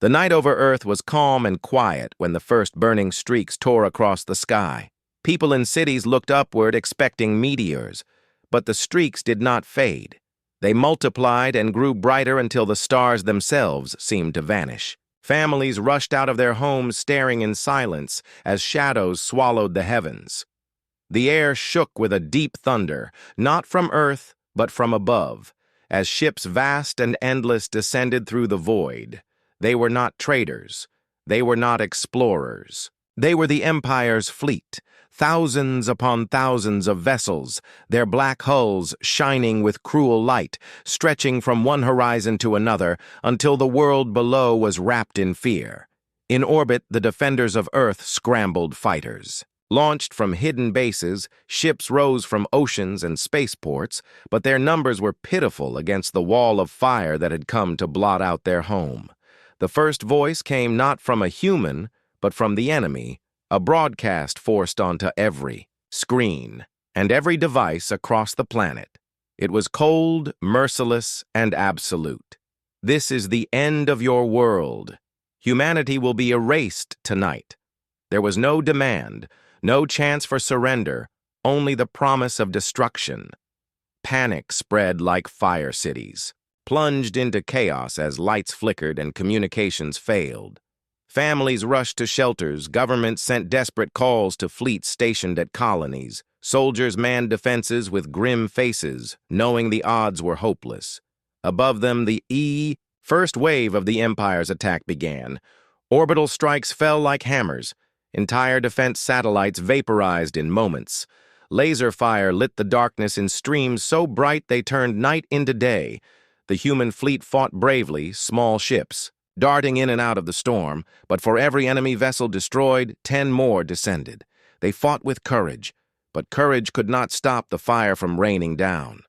The night over Earth was calm and quiet when the first burning streaks tore across the sky. People in cities looked upward expecting meteors, but the streaks did not fade. They multiplied and grew brighter until the stars themselves seemed to vanish. Families rushed out of their homes staring in silence as shadows swallowed the heavens. The air shook with a deep thunder, not from Earth, but from above, as ships vast and endless descended through the void. They were not traders. They were not explorers. They were the Empire's fleet, thousands upon thousands of vessels, their black hulls shining with cruel light, stretching from one horizon to another until the world below was wrapped in fear. In orbit, the defenders of Earth scrambled fighters. Launched from hidden bases, ships rose from oceans and spaceports, but their numbers were pitiful against the wall of fire that had come to blot out their home. The first voice came not from a human, but from the enemy, a broadcast forced onto every screen and every device across the planet. It was cold, merciless, and absolute. This is the end of your world. Humanity will be erased tonight. There was no demand, no chance for surrender, only the promise of destruction. Panic spread like fire cities, plunged into chaos as lights flickered and communications failed. Families rushed to shelters, governments sent desperate calls to fleets stationed at colonies. Soldiers manned defenses with grim faces, knowing the odds were hopeless. Above them, the first wave of the Empire's attack began. Orbital strikes fell like hammers. Entire defense satellites vaporized in moments. Laser fire lit the darkness in streams so bright they turned night into day. The human fleet fought bravely, small ships, darting in and out of the storm, but for every enemy vessel destroyed, 10 more descended. They fought with courage, but courage could not stop the fire from raining down.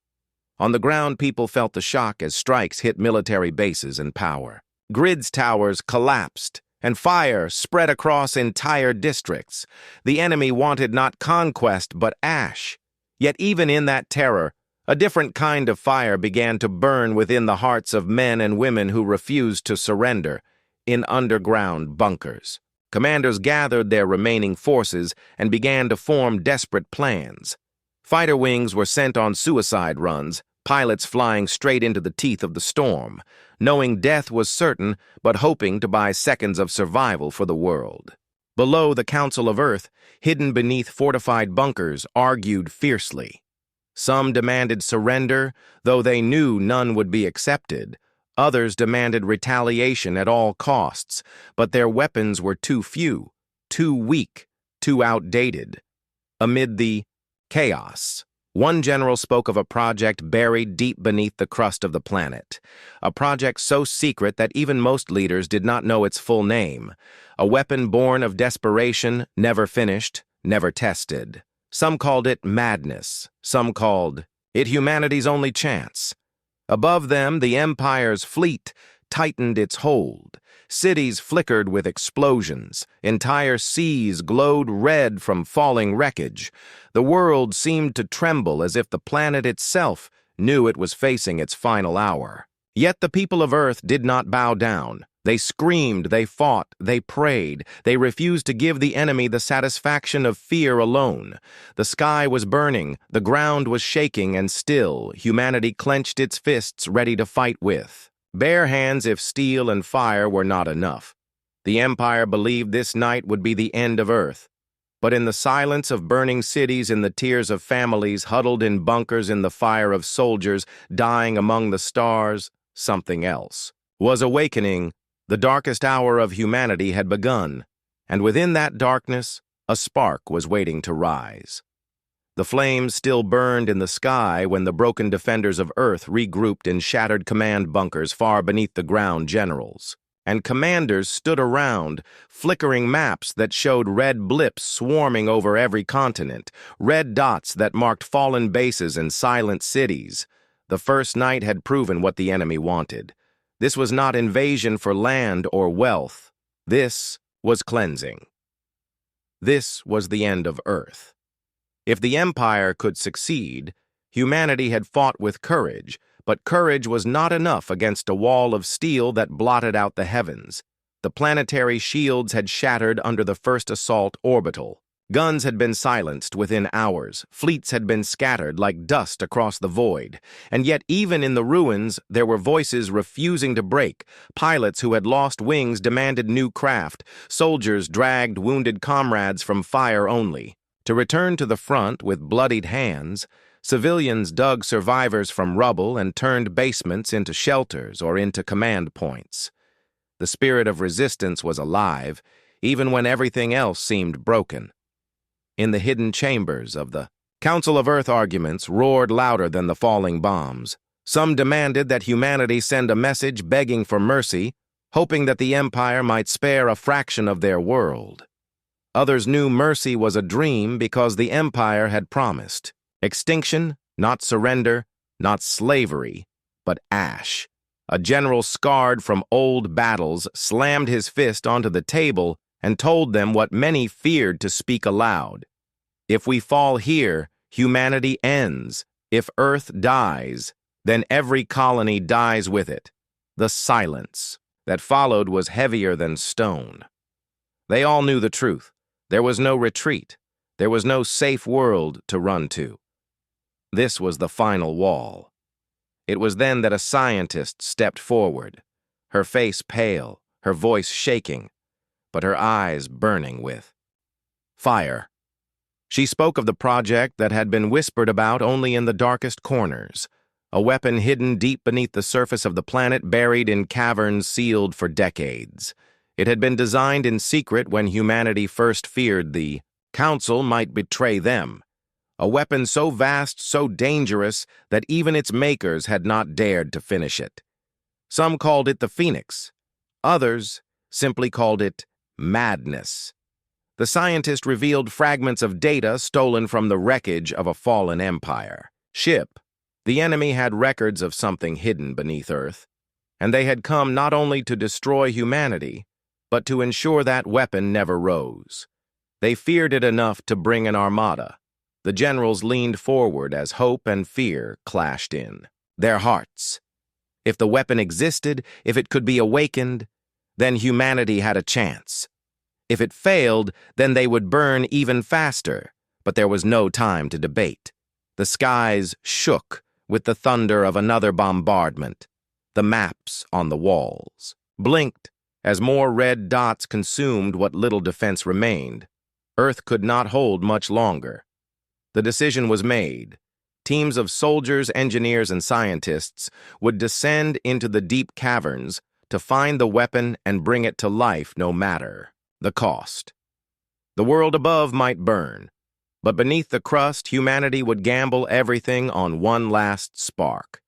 On the ground, people felt the shock as strikes hit military bases and power. Grids towers collapsed, and fire spread across entire districts. The enemy wanted not conquest, but ash. Yet even in that terror, a different kind of fire began to burn within the hearts of men and women who refused to surrender, in underground bunkers. Commanders gathered their remaining forces and began to form desperate plans. Fighter wings were sent on suicide runs, pilots flying straight into the teeth of the storm, knowing death was certain but hoping to buy seconds of survival for the world. Below, the Council of Earth, hidden beneath fortified bunkers, argued fiercely. Some demanded surrender, though they knew none would be accepted. Others demanded retaliation at all costs, but their weapons were too few, too weak, too outdated. Amid the chaos, one general spoke of a project buried deep beneath the crust of the planet, a project so secret that even most leaders did not know its full name, a weapon born of desperation, never finished, never tested. Some called it madness, some called it humanity's only chance. Above them, the Empire's fleet tightened its hold. Cities flickered with explosions. Entire seas glowed red from falling wreckage. The world seemed to tremble as if the planet itself knew it was facing its final hour. Yet the people of Earth did not bow down. They screamed, they fought, they prayed. They refused to give the enemy the satisfaction of fear alone. The sky was burning, the ground was shaking, and still humanity clenched its fists ready to fight with bare hands if steel and fire were not enough. The Empire believed this night would be the end of Earth. But in the silence of burning cities, in the tears of families huddled in bunkers, in the fire of soldiers dying among the stars, something else was awakening. The darkest hour of humanity had begun, and within that darkness, a spark was waiting to rise. The flames still burned in the sky when the broken defenders of Earth regrouped in shattered command bunkers far beneath the ground generals. And commanders stood around, flickering maps that showed red blips swarming over every continent, red dots that marked fallen bases and silent cities. The first night had proven what the enemy wanted. This was not invasion for land or wealth. This was cleansing. This was the end of Earth. If the Empire could succeed, humanity had fought with courage, but courage was not enough against a wall of steel that blotted out the heavens. The planetary shields had shattered under the first assault orbital. Guns had been silenced within hours. Fleets had been scattered like dust across the void. And yet even in the ruins, there were voices refusing to break. Pilots who had lost wings demanded new craft. Soldiers dragged wounded comrades from fire only. To return to the front with bloodied hands, civilians dug survivors from rubble and turned basements into shelters or into command points. The spirit of resistance was alive, even when everything else seemed broken. In the hidden chambers of the Council of Earth arguments roared louder than the falling bombs. Some demanded that humanity send a message begging for mercy, hoping that the Empire might spare a fraction of their world. Others knew mercy was a dream because the Empire had promised extinction, not surrender, not slavery, but ash. A general scarred from old battles slammed his fist onto the table and told them what many feared to speak aloud. If we fall here, humanity ends. If Earth dies, then every colony dies with it. The silence that followed was heavier than stone. They all knew the truth. There was no retreat. There was no safe world to run to. This was the final wall. It was then that a scientist stepped forward, her face pale, her voice shaking, but her eyes burning with fire. She spoke of the project that had been whispered about only in the darkest corners, a weapon hidden deep beneath the surface of the planet, buried in caverns sealed for decades. It had been designed in secret when humanity first feared the Council might betray them. A weapon so vast, so dangerous, that even its makers had not dared to finish it. Some called it the Phoenix. Others simply called it madness. The scientist revealed fragments of data stolen from the wreckage of a fallen empire. Ship. The enemy had records of something hidden beneath Earth, and they had come not only to destroy humanity, but to ensure that weapon never rose. They feared it enough to bring an armada. The generals leaned forward as hope and fear clashed in their hearts. If the weapon existed, if it could be awakened, then humanity had a chance. If it failed, then they would burn even faster, but there was no time to debate. The skies shook with the thunder of another bombardment. The maps on the walls blinked as more red dots consumed what little defense remained. Earth could not hold much longer. The decision was made. Teams of soldiers, engineers, and scientists would descend into the deep caverns to find the weapon and bring it to life no matter the cost. The world above might burn, but beneath the crust, humanity would gamble everything on one last spark.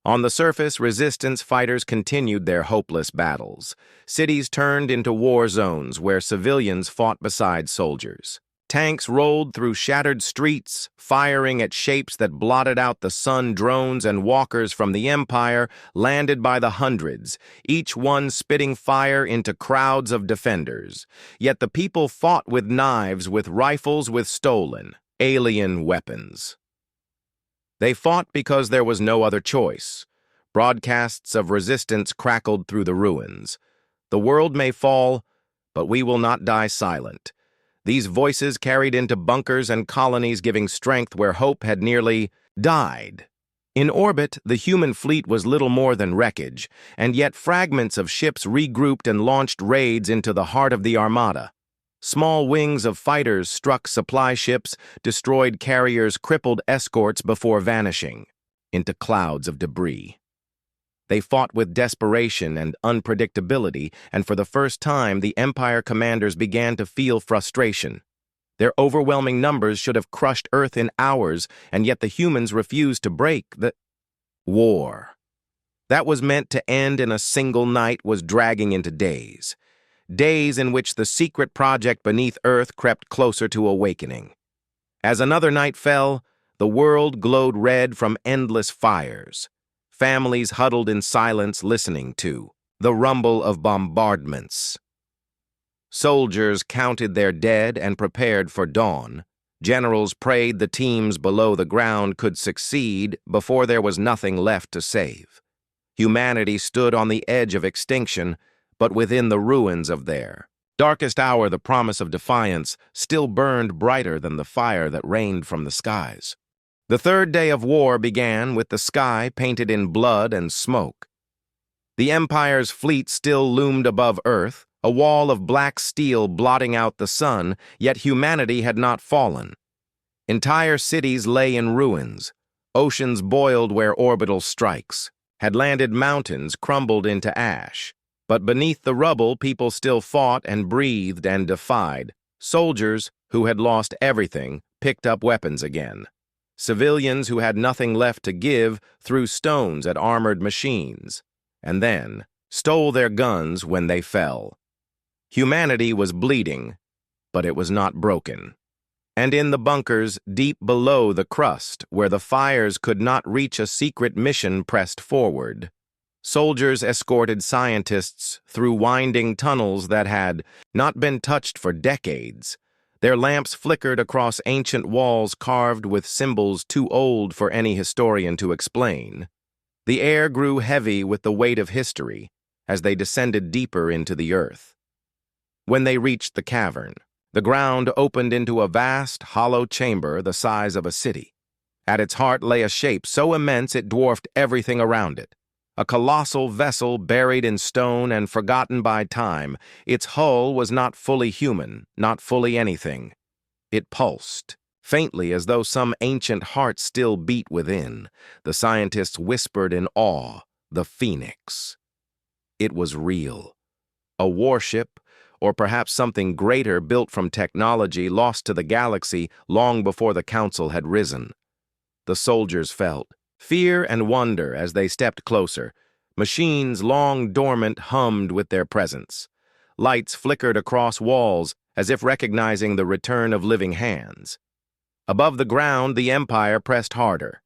On the surface, resistance fighters continued their hopeless battles. Cities turned into war zones where civilians fought beside soldiers. Tanks rolled through shattered streets, firing at shapes that blotted out the sun. Drones and walkers from the Empire landed by the hundreds, each one spitting fire into crowds of defenders. Yet the people fought with knives, with rifles, with stolen, alien weapons. They fought because there was no other choice. Broadcasts of resistance crackled through the ruins. The world may fall, but we will not die silent. These voices carried into bunkers and colonies, giving strength where hope had nearly died. In orbit, the human fleet was little more than wreckage, and yet fragments of ships regrouped and launched raids into the heart of the Armada. Small wings of fighters struck supply ships, destroyed carriers, crippled escorts before vanishing into clouds of debris. They fought with desperation and unpredictability, and for the first time, the Empire commanders began to feel frustration. Their overwhelming numbers should have crushed Earth in hours, and yet the humans refused to break the war. That was meant to end in a single night was dragging into days. Days in which the secret project beneath Earth crept closer to awakening. As another night fell, the world glowed red from endless fires. Families huddled in silence listening to the rumble of bombardments. Soldiers counted their dead and prepared for dawn. Generals prayed the teams below the ground could succeed before there was nothing left to save. Humanity stood on the edge of extinction, but within the ruins of their darkest hour, the promise of defiance still burned brighter than the fire that rained from the skies. The third day of war began with the sky painted in blood and smoke. The Empire's fleet still loomed above Earth, a wall of black steel blotting out the sun, yet humanity had not fallen. Entire cities lay in ruins. Oceans boiled where orbital strikes had landed, mountains crumbled into ash. But beneath the rubble, people still fought and breathed and defied. Soldiers who had lost everything picked up weapons again. Civilians who had nothing left to give threw stones at armored machines, and then stole their guns when they fell. Humanity was bleeding, but it was not broken. And in the bunkers deep below the crust, where the fires could not reach, a secret mission pressed forward. Soldiers escorted scientists through winding tunnels that had not been touched for decades. Their lamps flickered across ancient walls carved with symbols too old for any historian to explain. The air grew heavy with the weight of history as they descended deeper into the earth. When they reached the cavern, the ground opened into a vast, hollow chamber the size of a city. At its heart lay a shape so immense it dwarfed everything around it. A colossal vessel buried in stone and forgotten by time. Its hull was not fully human, not fully anything. It pulsed, faintly as though some ancient heart still beat within. The scientists whispered in awe, the Phoenix. It was real. A warship, or perhaps something greater built from technology lost to the galaxy long before the Council had risen. The soldiers felt fear and wonder as they stepped closer. Machines long dormant hummed with their presence. Lights flickered across walls as if recognizing the return of living hands. Above the ground, the Empire pressed harder.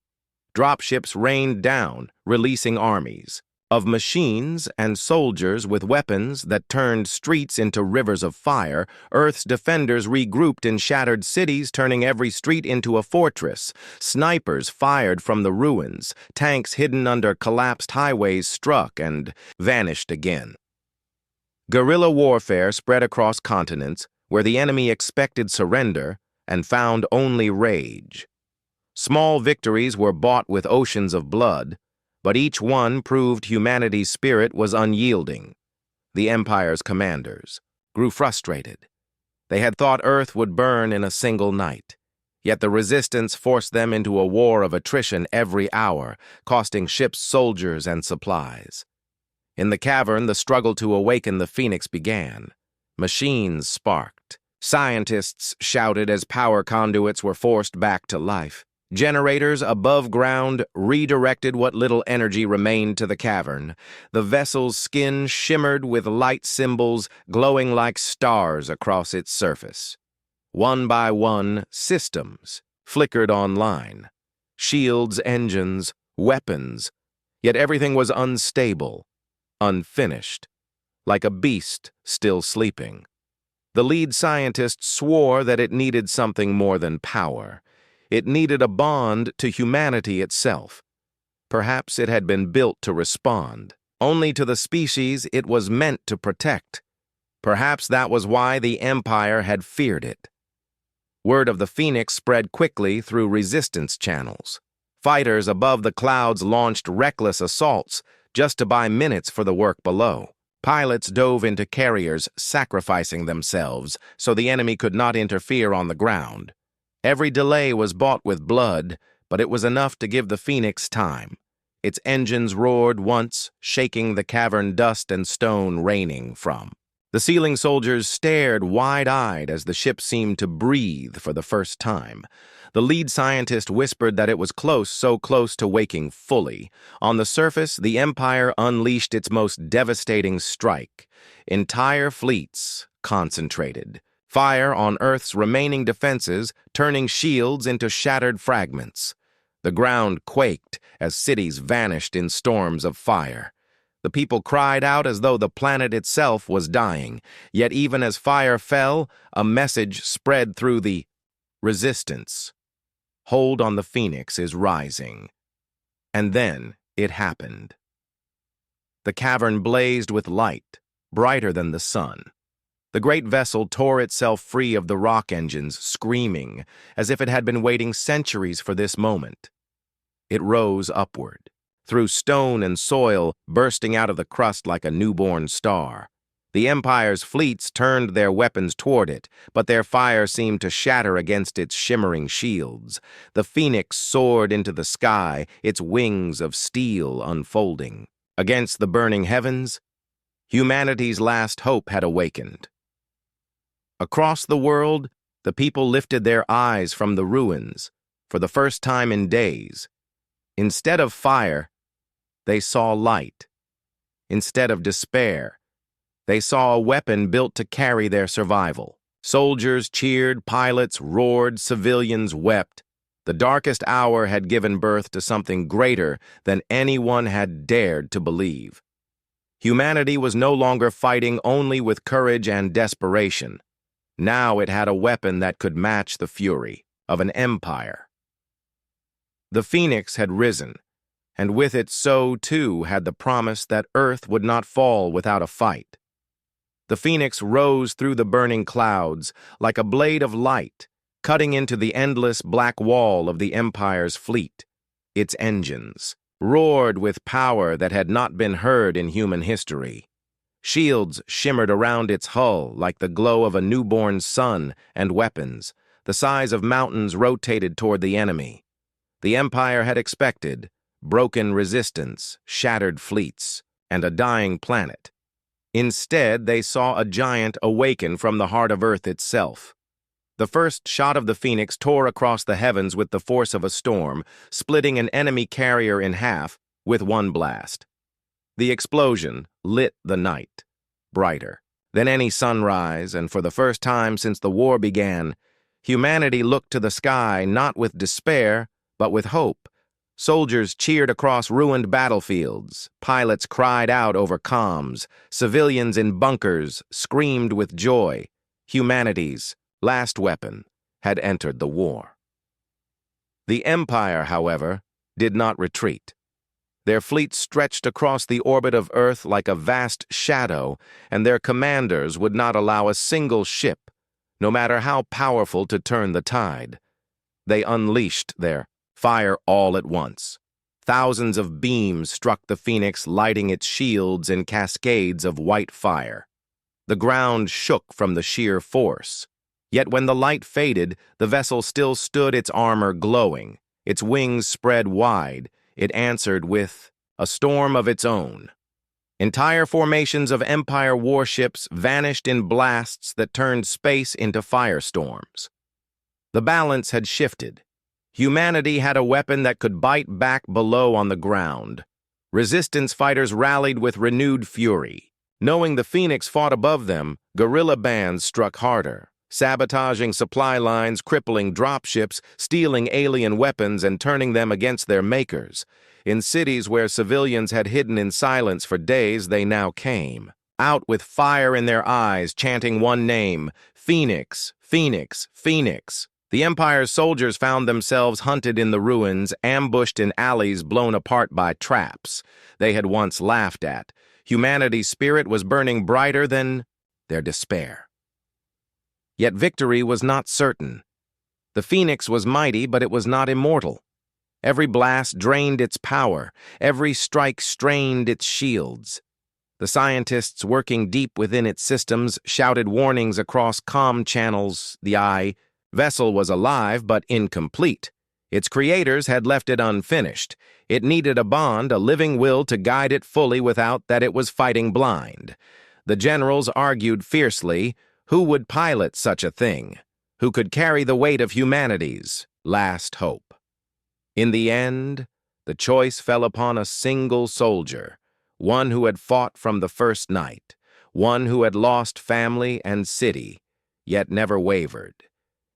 Dropships rained down, releasing armies of machines and soldiers with weapons that turned streets into rivers of fire. Earth's defenders regrouped in shattered cities, turning every street into a fortress. Snipers fired from the ruins. Tanks hidden under collapsed highways struck and vanished again. Guerrilla warfare spread across continents where the enemy expected surrender and found only rage. Small victories were bought with oceans of blood, but each one proved humanity's spirit was unyielding. The Empire's commanders grew frustrated. They had thought Earth would burn in a single night, yet the resistance forced them into a war of attrition every hour, costing ships, soldiers, and supplies. In the cavern, the struggle to awaken the Phoenix began. Machines sparked. Scientists shouted as power conduits were forced back to life. Generators above ground redirected what little energy remained to the cavern. The vessel's skin shimmered with light symbols glowing like stars across its surface. One by one, systems flickered online. Shields, engines, weapons. Yet everything was unstable, unfinished, like a beast still sleeping. The lead scientist swore that it needed something more than power. It needed a bond to humanity itself. Perhaps it had been built to respond only to the species it was meant to protect. Perhaps that was why the Empire had feared it. Word of the Phoenix spread quickly through resistance channels. Fighters above the clouds launched reckless assaults just to buy minutes for the work below. Pilots dove into carriers, sacrificing themselves so the enemy could not interfere on the ground. Every delay was bought with blood, but it was enough to give the Phoenix time. Its engines roared once, shaking the cavern, dust and stone raining from. The sealing soldiers stared wide-eyed as the ship seemed to breathe for the first time. The lead scientist whispered that it was close, so close to waking fully. On the surface, the Empire unleashed its most devastating strike. Entire fleets concentrated. Fire on Earth's remaining defenses, turning shields into shattered fragments. The ground quaked as cities vanished in storms of fire. The people cried out as though the planet itself was dying. Yet even as fire fell, a message spread through the resistance. Hold on, the Phoenix is rising. And then it happened. The cavern blazed with light. brighter than the sun. The great vessel tore itself free of the rock engines, screaming, as if it had been waiting centuries for this moment. It rose upward, through stone and soil, bursting out of the crust like a newborn star. The Empire's fleets turned their weapons toward it, but their fire seemed to shatter against its shimmering shields. The Phoenix soared into the sky, its wings of steel unfolding. Against the burning heavens, humanity's last hope had awakened. Across the world, the people lifted their eyes from the ruins for the first time in days. Instead of fire, they saw light. Instead of despair, they saw a weapon built to carry their survival. Soldiers cheered, pilots roared, civilians wept. The darkest hour had given birth to something greater than anyone had dared to believe. Humanity was no longer fighting only with courage and desperation. Now it had a weapon that could match the fury of an empire. The Phoenix had risen, and with it so, too, had the promise that Earth would not fall without a fight. The Phoenix rose through the burning clouds like a blade of light, cutting into the endless black wall of the Empire's fleet. Its engines roared with power that had not been heard in human history. Shields shimmered around its hull like the glow of a newborn sun, and weapons, the size of mountains, rotated toward the enemy. The Empire had expected broken resistance, shattered fleets, and a dying planet. Instead, they saw a giant awaken from the heart of Earth itself. The first shot of the Phoenix tore across the heavens with the force of a storm, splitting an enemy carrier in half with one blast. The explosion lit the night, brighter than any sunrise, and for the first time since the war began, humanity looked to the sky not with despair, but with hope. Soldiers cheered across ruined battlefields, pilots cried out over comms, civilians in bunkers screamed with joy. Humanity's last weapon had entered the war. The Empire, however, did not retreat. Their fleet stretched across the orbit of Earth like a vast shadow, and their commanders would not allow a single ship, no matter how powerful, to turn the tide. They unleashed their fire all at once. Thousands of beams struck the Phoenix, lighting its shields in cascades of white fire. The ground shook from the sheer force. Yet when the light faded, the vessel still stood, its armor glowing, its wings spread wide. It answered with a storm of its own. Entire formations of Empire warships vanished in blasts that turned space into firestorms. The balance had shifted. Humanity had a weapon that could bite back below on the ground. Resistance fighters rallied with renewed fury. Knowing the Phoenix fought above them, guerrilla bands struck harder, sabotaging supply lines, crippling dropships, stealing alien weapons, and turning them against their makers. In cities where civilians had hidden in silence for days, they now came, out with fire in their eyes, chanting one name: Phoenix, Phoenix, Phoenix. The Empire's soldiers found themselves hunted in the ruins, ambushed in alleys blown apart by traps they had once laughed at. Humanity's spirit was burning brighter than their despair. Yet victory was not certain. The Phoenix was mighty, but it was not immortal. Every blast drained its power. Every strike strained its shields. The scientists working deep within its systems shouted warnings across comm channels. The vessel was alive, but incomplete. Its creators had left it unfinished. It needed a bond, a living will to guide it fully. Without that, it was fighting blind. The generals argued fiercely. Who would pilot such a thing? Who could carry the weight of humanity's last hope? In the end, the choice fell upon a single soldier, one who had fought from the first night, one who had lost family and city, yet never wavered.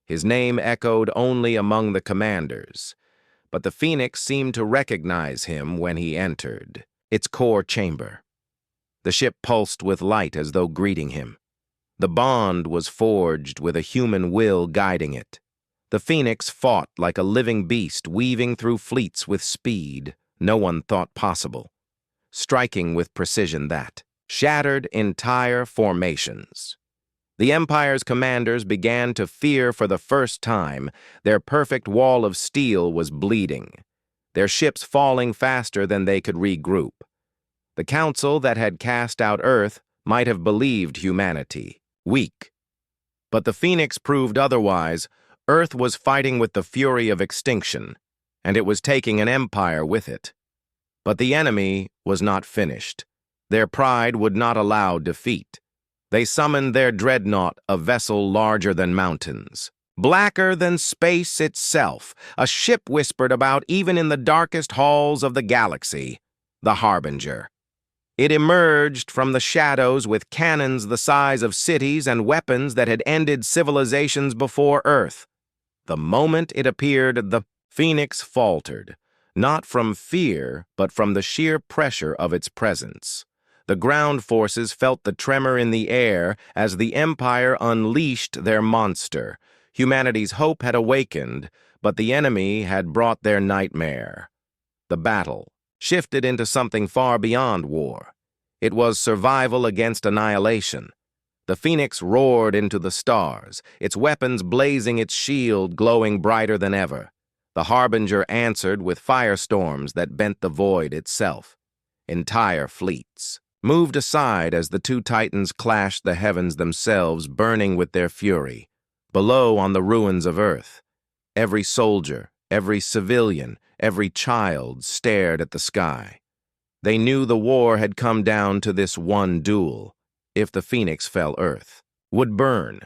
His name echoed only among the commanders, but the Phoenix seemed to recognize him when he entered its core chamber. The ship pulsed with light as though greeting him. The bond was forged with a human will guiding it. The Phoenix fought like a living beast, weaving through fleets with speed no one thought possible, striking with precision that shattered entire formations. The Empire's commanders began to fear for the first time. Their perfect wall of steel was bleeding, their ships falling faster than they could regroup. The council that had cast out Earth might have believed humanity weak. But the Phoenix proved otherwise. Earth was fighting with the fury of extinction, and it was taking an empire with it. But the enemy was not finished. Their pride would not allow defeat. They summoned their dreadnought, a vessel larger than mountains, blacker than space itself, a ship whispered about even in the darkest halls of the galaxy, the Harbinger. It emerged from the shadows with cannons the size of cities and weapons that had ended civilizations before Earth. The moment it appeared, the Phoenix faltered, not from fear, but from the sheer pressure of its presence. The ground forces felt the tremor in the air as the Empire unleashed their monster. Humanity's hope had awakened, but the enemy had brought their nightmare. The battle shifted into something far beyond war. It was survival against annihilation. The Phoenix roared into the stars, its weapons blazing, its shield glowing brighter than ever. The Harbinger answered with firestorms that bent the void itself. Entire fleets moved aside as the two titans clashed the heavens themselves, burning with their fury. Below, on the ruins of Earth, every soldier, every civilian, every child stared at the sky. They knew the war had come down to this one duel. If the Phoenix fell, Earth would burn.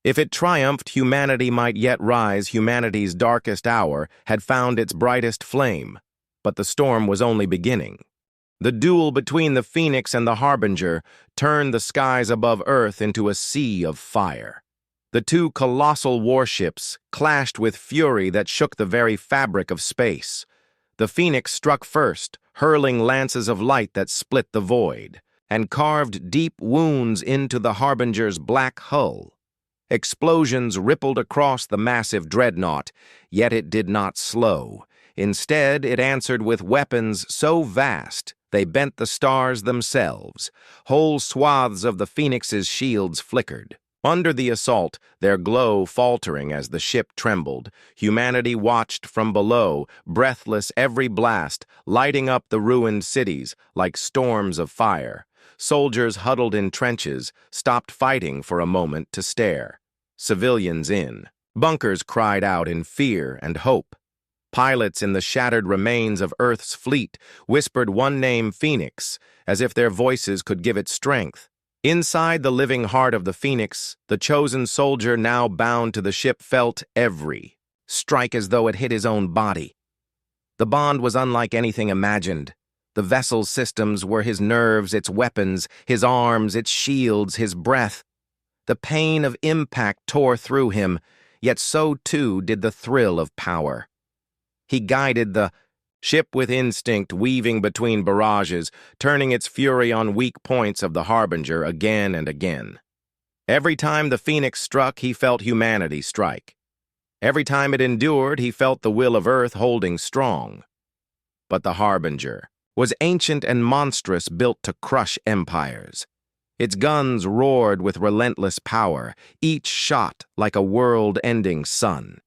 If it triumphed, humanity might yet rise. Humanity's darkest hour had found its brightest flame, but the storm was only beginning. The duel between the Phoenix and the Harbinger turned the skies above Earth into a sea of fire. The two colossal warships clashed with fury that shook the very fabric of space. The Phoenix struck first, hurling lances of light that split the void, and carved deep wounds into the Harbinger's black hull. Explosions rippled across the massive dreadnought, yet it did not slow. Instead, it answered with weapons so vast they bent the stars themselves. Whole swaths of the Phoenix's shields flickered. Under the assault, their glow faltering as the ship trembled, humanity watched from below, breathless every blast, lighting up the ruined cities like storms of fire. Soldiers huddled in trenches, stopped fighting for a moment to stare. Civilians in bunkers cried out in fear and hope. Pilots in the shattered remains of Earth's fleet whispered one name, Phoenix, as if their voices could give it strength. Inside the living heart of the Phoenix, the chosen soldier now bound to the ship felt every strike as though it hit his own body. The bond was unlike anything imagined. The vessel's systems were his nerves, its weapons, his arms, its shields, his breath. The pain of impact tore through him, yet so too did the thrill of power. He guided the ship with instinct, weaving between barrages, turning its fury on weak points of the Harbinger again and again. Every time the Phoenix struck, he felt humanity strike. Every time it endured, he felt the will of Earth holding strong. But the Harbinger was ancient and monstrous, built to crush empires. Its guns roared with relentless power, each shot like a world-ending sun.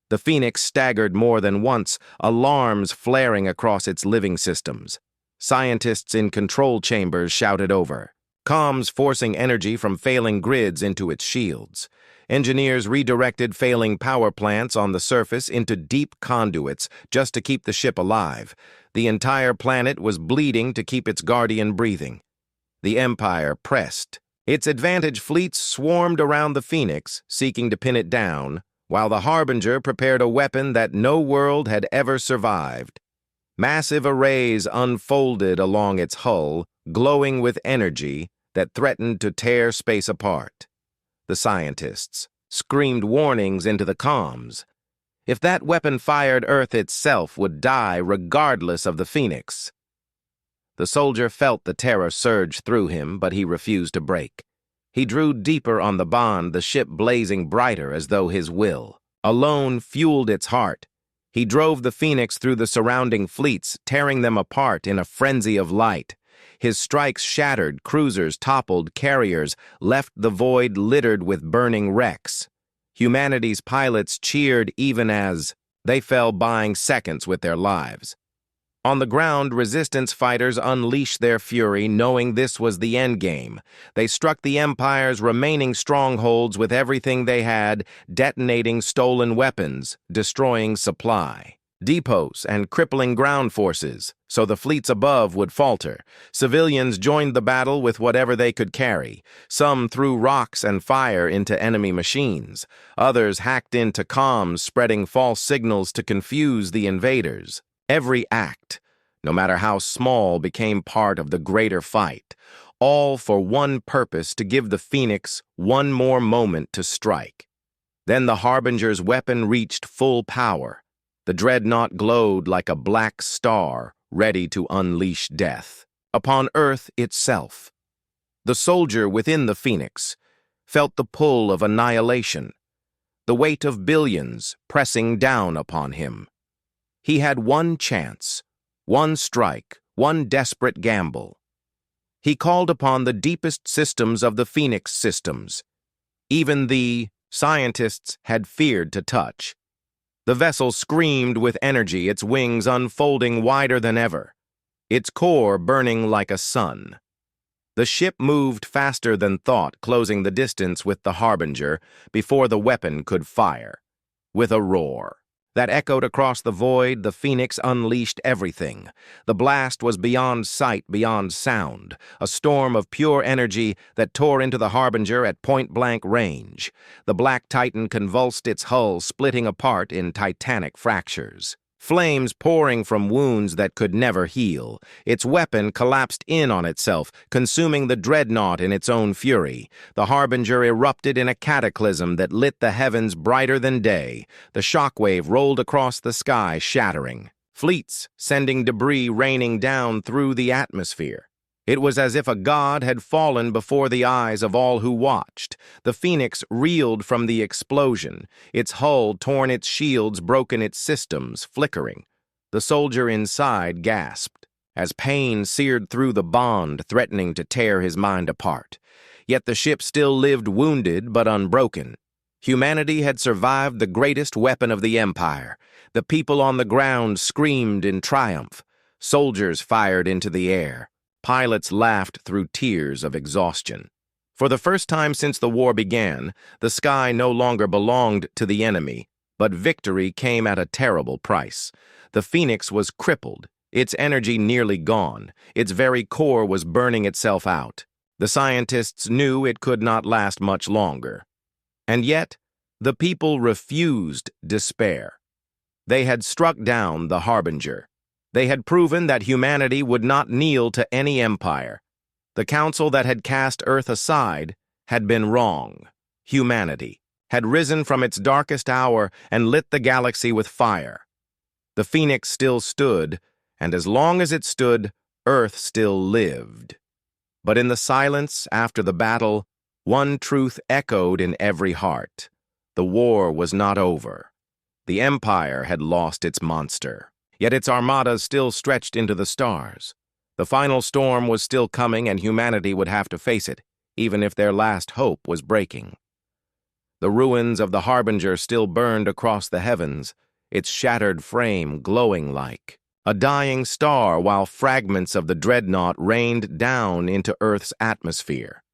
The Phoenix staggered more than once, alarms flaring across its living systems. Scientists in control chambers shouted over, comms forcing energy from failing grids into its shields. Engineers redirected failing power plants on the surface into deep conduits just to keep the ship alive. The entire planet was bleeding to keep its guardian breathing. The Empire pressed. Its advantage fleets swarmed around the Phoenix, seeking to pin it down, while the Harbinger prepared a weapon that no world had ever survived. Massive arrays unfolded along its hull, glowing with energy that threatened to tear space apart. The scientists screamed warnings into the comms. If that weapon fired, Earth itself would die regardless of the Phoenix. The soldier felt the terror surge through him, but he refused to break. He drew deeper on the bond, the ship blazing brighter as though his will alone fueled its heart. He drove the Phoenix through the surrounding fleets, tearing them apart in a frenzy of light. His strikes shattered cruisers, toppled carriers, left the void littered with burning wrecks. Humanity's pilots cheered even as they fell, buying seconds with their lives. On the ground, resistance fighters unleashed their fury, knowing this was the endgame. They struck the Empire's remaining strongholds with everything they had, detonating stolen weapons, destroying supply depots, and crippling ground forces, so the fleets above would falter. Civilians joined the battle with whatever they could carry. Some threw rocks and fire into enemy machines. Others hacked into comms, spreading false signals to confuse the invaders. Every act, no matter how small, became part of the greater fight, all for one purpose: to give the Phoenix one more moment to strike. Then the Harbinger's weapon reached full power. The dreadnought glowed like a black star, ready to unleash death upon Earth itself. The soldier within the Phoenix felt the pull of annihilation, the weight of billions pressing down upon him. He had one chance, one strike, one desperate gamble. He called upon the deepest systems of the Phoenix systems. Even the scientists had feared to touch. The vessel screamed with energy, its wings unfolding wider than ever, its core burning like a sun. The ship moved faster than thought, closing the distance with the Harbinger before the weapon could fire. With a roar that echoed across the void, the Phoenix unleashed everything. The blast was beyond sight, beyond sound, a storm of pure energy that tore into the Harbinger at point-blank range. The Black Titan convulsed its hull, splitting apart in titanic fractures. Flames pouring from wounds that could never heal. Its weapon collapsed in on itself, consuming the dreadnought in its own fury. The Harbinger erupted in a cataclysm that lit the heavens brighter than day. The shockwave rolled across the sky, shattering. Fleets sending debris raining down through the atmosphere. It was as if a god had fallen before the eyes of all who watched. The Phoenix reeled from the explosion, its hull torn, its shields broken, its systems flickering. The soldier inside gasped, as pain seared through the bond, threatening to tear his mind apart. Yet the ship still lived, wounded but unbroken. Humanity had survived the greatest weapon of the Empire. The people on the ground screamed in triumph. Soldiers fired into the air. Pilots laughed through tears of exhaustion. For the first time since the war began, the sky no longer belonged to the enemy, but victory came at a terrible price. The Phoenix was crippled, its energy nearly gone, its very core was burning itself out. The scientists knew it could not last much longer. And yet, the people refused despair. They had struck down the Harbinger. They had proven that humanity would not kneel to any empire. The council that had cast Earth aside had been wrong. Humanity had risen from its darkest hour and lit the galaxy with fire. The Phoenix still stood, and as long as it stood, Earth still lived. But in the silence after the battle, one truth echoed in every heart. The war was not over. The Empire had lost its monster. Yet its armadas still stretched into the stars. The final storm was still coming, and humanity would have to face it, even if their last hope was breaking. The ruins of the Harbinger still burned across the heavens, its shattered frame glowing like a dying star, while fragments of the dreadnought rained down into Earth's atmosphere.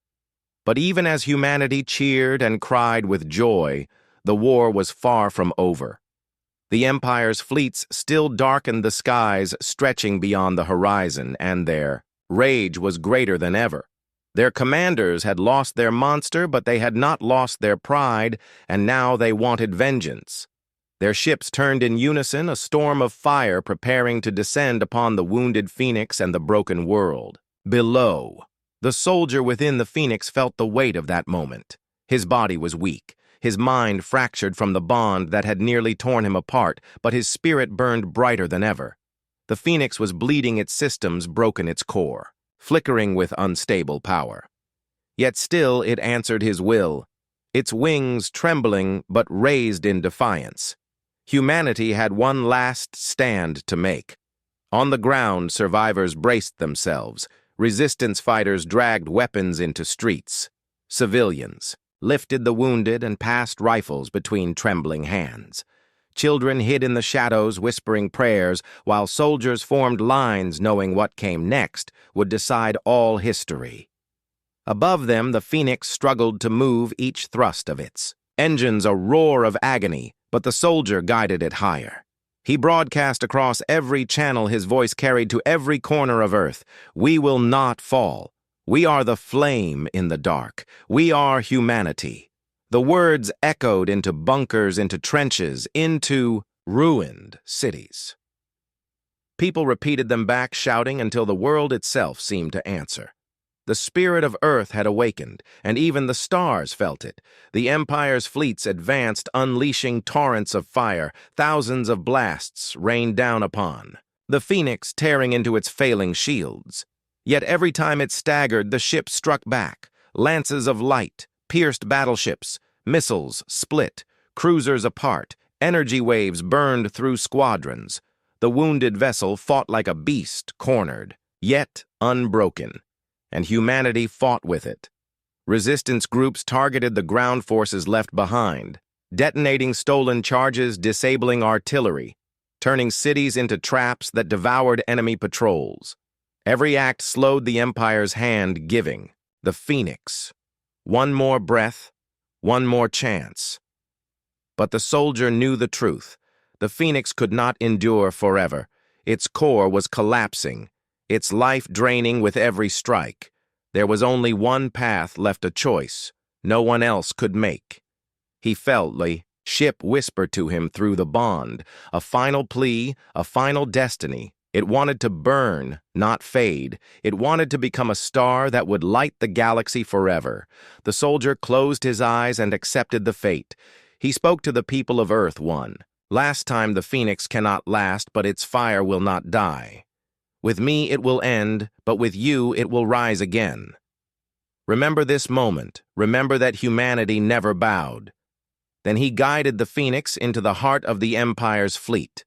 But even as humanity cheered and cried with joy, the war was far from over. The Empire's fleets still darkened the skies, stretching beyond the horizon, and their rage was greater than ever. Their commanders had lost their monster, but they had not lost their pride, and now they wanted vengeance. Their ships turned in unison, a storm of fire preparing to descend upon the wounded Phoenix and the broken world. Below, the soldier within the Phoenix felt the weight of that moment. His body was weak. His mind fractured from the bond that had nearly torn him apart, but his spirit burned brighter than ever. The Phoenix was bleeding, its systems broken, its core, flickering with unstable power. Yet still it answered his will, its wings trembling but raised in defiance. Humanity had one last stand to make. On the ground, survivors braced themselves, Resistance fighters dragged weapons into streets. Civilians lifted the wounded and passed rifles between trembling hands. Children hid in the shadows whispering prayers, while soldiers formed lines knowing what came next would decide all history. Above them, the Phoenix struggled to move each thrust of its engines a roar of agony, but the soldier guided it higher. He broadcast across every channel, his voice carried to every corner of Earth. We will not fall. We are the flame in the dark. We are humanity. The words echoed into bunkers, into trenches, into ruined cities. People repeated them back, shouting until the world itself seemed to answer. The spirit of Earth had awakened, and even the stars felt it. The Empire's fleets advanced, unleashing torrents of fire. Thousands of blasts rained down upon the Phoenix, tearing into its failing shields. Yet every time it staggered, the ship struck back. Lances of light pierced battleships, missiles split, cruisers apart, energy waves burned through squadrons. The wounded vessel fought like a beast, cornered, yet unbroken, and humanity fought with it. Resistance groups targeted the ground forces left behind, detonating stolen charges, disabling artillery, turning cities into traps that devoured enemy patrols. Every act slowed the Empire's hand, giving the Phoenix one more breath, one more chance. But the soldier knew the truth. The Phoenix could not endure forever. Its core was collapsing, its life draining with every strike. There was only one path left, a choice no one else could make. He felt the ship whisper to him through the bond, a final plea, a final destiny. It wanted to burn, not fade. It wanted to become a star that would light the galaxy forever. The soldier closed his eyes and accepted the fate. He spoke to the people of Earth One. Last time the Phoenix cannot last, but its fire will not die. With me it will end, but with you it will rise again. Remember this moment. Remember that humanity never bowed. Then he guided the Phoenix into the heart of the Empire's fleet.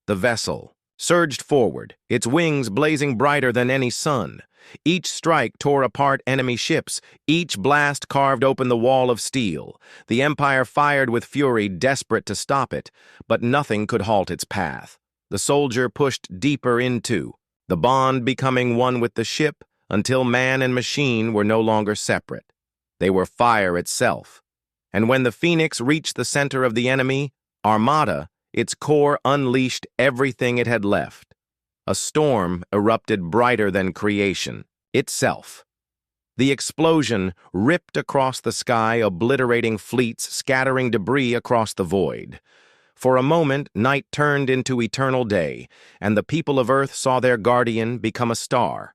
The vessel surged forward, its wings blazing brighter than any sun. Each strike tore apart enemy ships. Each blast carved open the wall of steel. The Empire fired with fury, desperate to stop it, but nothing could halt its path. The soldier pushed deeper into the bond, becoming one with the ship, until man and machine were no longer separate. They were fire itself. And when the Phoenix reached the center of the enemy armada, its core unleashed everything it had left. A storm erupted brighter than creation itself. The explosion ripped across the sky, obliterating fleets, scattering debris across the void. For a moment, night turned into eternal day, and the people of Earth saw their guardian become a star.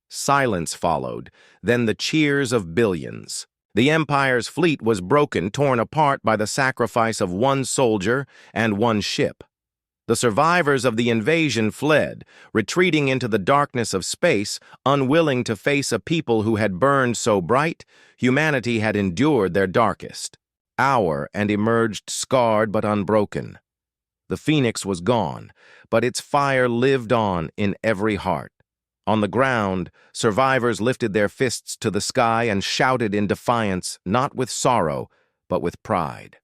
Silence followed, then the cheers of billions. The Empire's fleet was broken, torn apart by the sacrifice of one soldier and one ship. The survivors of the invasion fled, retreating into the darkness of space, unwilling to face a people who had burned so bright, humanity had endured their darkest hour and emerged scarred but unbroken. The Phoenix was gone, but its fire lived on in every heart. On the ground, survivors lifted their fists to the sky and shouted in defiance, not with sorrow, but with pride.